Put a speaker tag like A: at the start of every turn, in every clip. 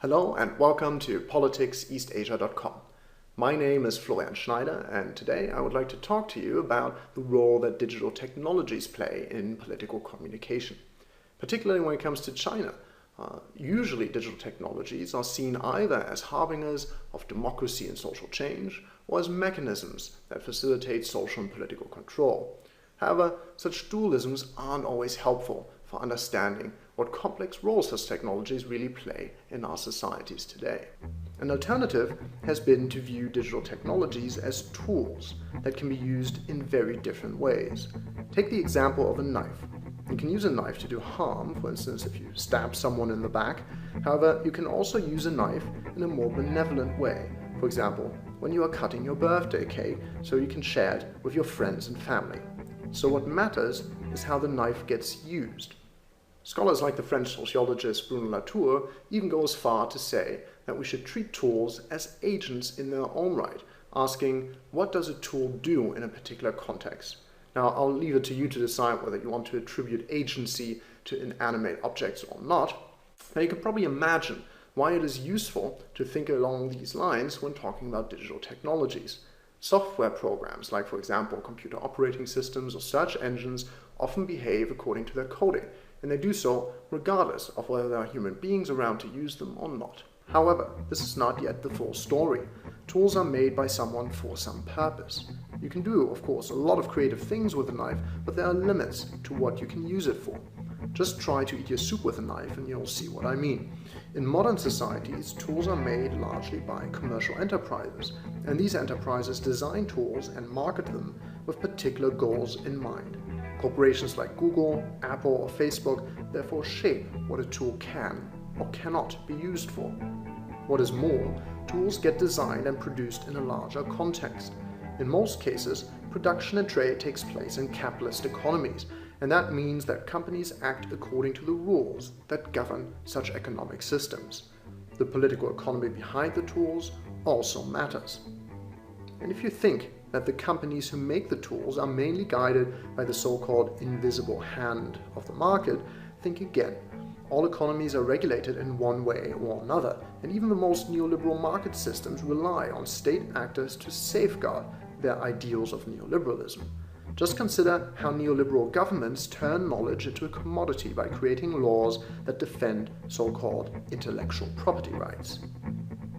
A: Hello and welcome to politicseastasia.com. My name is Florian Schneider, and today I would like to talk to you about the role that digital technologies play in political communication, particularly when it comes to China. Usually digital technologies are seen either as harbingers of democracy and social change or as mechanisms that facilitate social and political control. However, such dualisms aren't always helpful for understanding what complex roles such technologies really play in our societies today. An alternative has been to view digital technologies as tools that can be used in very different ways. Take the example of a knife. You can use a knife to do harm, for instance, if you stab someone in the back. However, you can also use a knife in a more benevolent way. For example, when you are cutting your birthday cake so you can share it with your friends and family. So what matters is how the knife gets used. Scholars like the French sociologist Bruno Latour even go as far to say that we should treat tools as agents in their own right, asking what does a tool do in a particular context. Now, I'll leave it to you to decide whether you want to attribute agency to inanimate objects or not, but you can probably imagine why it is useful to think along these lines when talking about digital technologies. Software programs, like for example computer operating systems or search engines, often behave according to their coding, and they do so regardless of whether there are human beings around to use them or not. However, this is not yet the full story. Tools are made by someone for some purpose. You can do, of course, a lot of creative things with a knife, but there are limits to what you can use it for. Just try to eat your soup with a knife and you'll see what I mean. In modern societies, tools are made largely by commercial enterprises, and these enterprises design tools and market them with particular goals in mind. Corporations like Google, Apple, or Facebook therefore shape what a tool can or cannot be used for. What is more, tools get designed and produced in a larger context. In most cases, production and trade takes place in capitalist economies, and that means that companies act according to the rules that govern such economic systems. The political economy behind the tools also matters. And if you think that the companies who make the tools are mainly guided by the so-called invisible hand of the market, think again. All economies are regulated in one way or another, and even the most neoliberal market systems rely on state actors to safeguard their ideals of neoliberalism. Just consider how neoliberal governments turn knowledge into a commodity by creating laws that defend so-called intellectual property rights.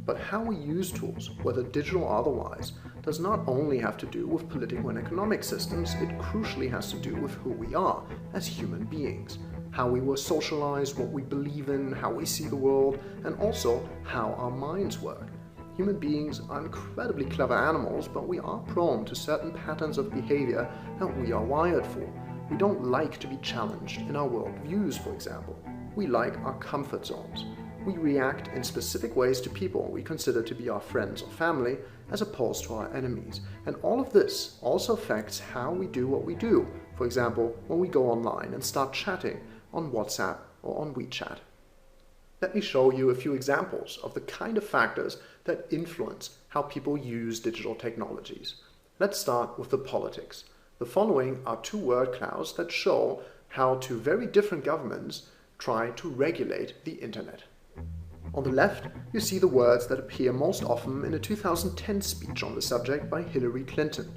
A: But how we use tools, whether digital or otherwise, does not only have to do with political and economic systems, it crucially has to do with who we are as human beings, how we were socialized, what we believe in, how we see the world, and also how our minds work. Human beings are incredibly clever animals, but we are prone to certain patterns of behavior that we are wired for. We don't like to be challenged in our worldviews, for example. We like our comfort zones. We react in specific ways to people we consider to be our friends or family, as opposed to our enemies. And all of this also affects how we do what we do. For example, when we go online and start chatting on WhatsApp or on WeChat. Let me show you a few examples of the kind of factors that influence how people use digital technologies. Let's start with the politics. The following are two word clouds that show how two very different governments try to regulate the internet. On the left, you see the words that appear most often in a 2010 speech on the subject by Hillary Clinton.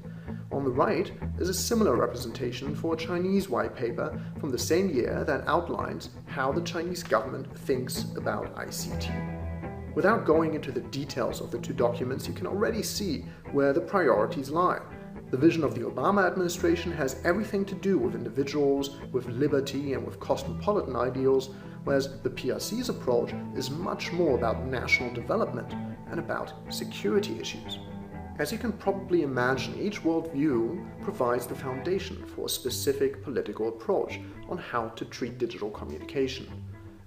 A: On the right is a similar representation for a Chinese white paper from the same year that outlines how the Chinese government thinks about ICT. Without going into the details of the two documents, you can already see where the priorities lie. The vision of the Obama administration has everything to do with individuals, with liberty, and with cosmopolitan ideals, whereas the PRC's approach is much more about national development and about security issues. As you can probably imagine, each worldview provides the foundation for a specific political approach on how to treat digital communication.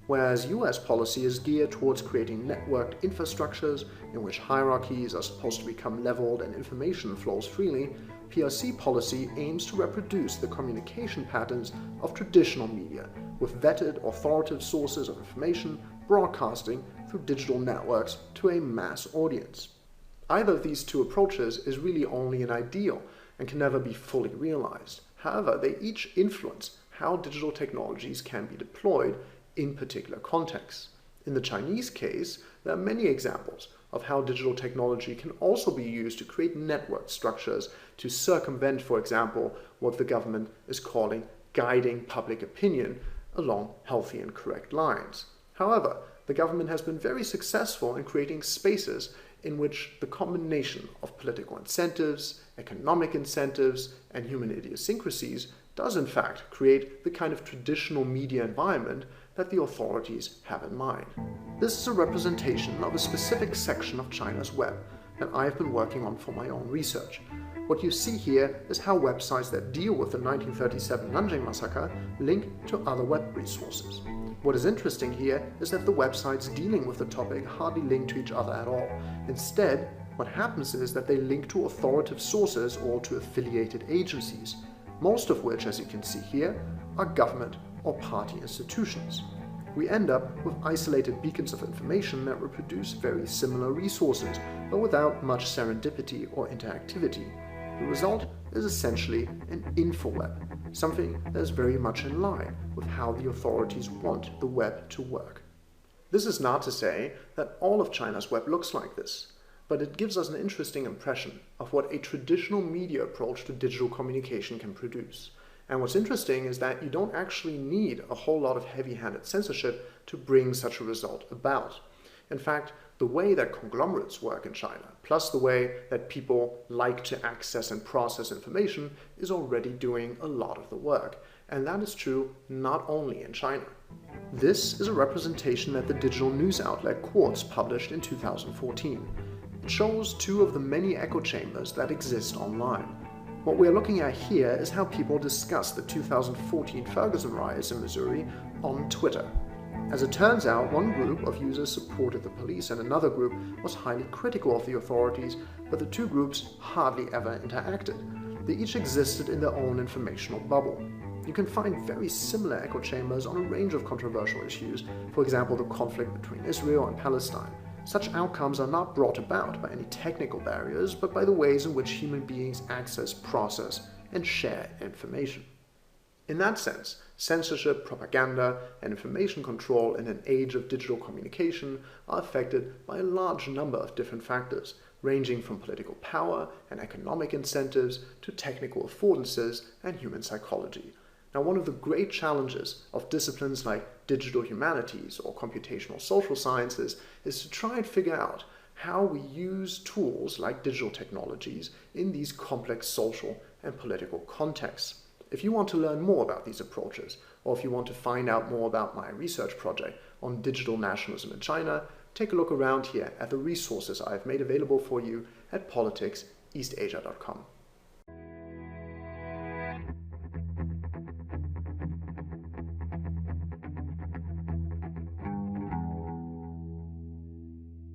A: Whereas US policy is geared towards creating networked infrastructures in which hierarchies are supposed to become leveled and information flows freely, PRC policy aims to reproduce the communication patterns of traditional media with vetted authoritative sources of information broadcasting through digital networks to a mass audience. Either of these two approaches is really only an ideal and can never be fully realized. However, they each influence how digital technologies can be deployed in particular contexts. In the Chinese case, there are many examples of how digital technology can also be used to create network structures to circumvent, for example, what the government is calling guiding public opinion along healthy and correct lines. However, the government has been very successful in creating spaces in which the combination of political incentives, economic incentives, and human idiosyncrasies does in fact create the kind of traditional media environment that the authorities have in mind. This is a representation of a specific section of China's web that I have been working on for my own research. What you see here is how websites that deal with the 1937 Nanjing massacre link to other web resources. What is interesting here is that the websites dealing with the topic hardly link to each other at all. Instead, what happens is that they link to authoritative sources or to affiliated agencies, most of which, as you can see here, are government or party institutions. We end up with isolated beacons of information that reproduce very similar resources, but without much serendipity or interactivity. The result is essentially an infoweb, something that is very much in line with how the authorities want the web to work. This is not to say that all of China's web looks like this, but it gives us an interesting impression of what a traditional media approach to digital communication can produce. And what's interesting is that you don't actually need a whole lot of heavy-handed censorship to bring such a result about. In fact, the way that conglomerates work in China, plus the way that people like to access and process information, is already doing a lot of the work. And that is true not only in China. This is a representation that the digital news outlet Quartz published in 2014. It shows two of the many echo chambers that exist online. What we're looking at here is how people discuss the 2014 Ferguson riots in Missouri on Twitter. As it turns out, one group of users supported the police and another group was highly critical of the authorities, but the two groups hardly ever interacted. They each existed in their own informational bubble. You can find very similar echo chambers on a range of controversial issues, for example the conflict between Israel and Palestine. Such outcomes are not brought about by any technical barriers, but by the ways in which human beings access, process, and share information. In that sense, censorship, propaganda, and information control in an age of digital communication are affected by a large number of different factors, ranging from political power and economic incentives to technical affordances and human psychology. Now, one of the great challenges of disciplines like digital humanities or computational social sciences is to try and figure out how we use tools like digital technologies in these complex social and political contexts. If you want to learn more about these approaches, or if you want to find out more about my research project on digital nationalism in China, take a look around here at the resources I've made available for you at politicseastasia.com.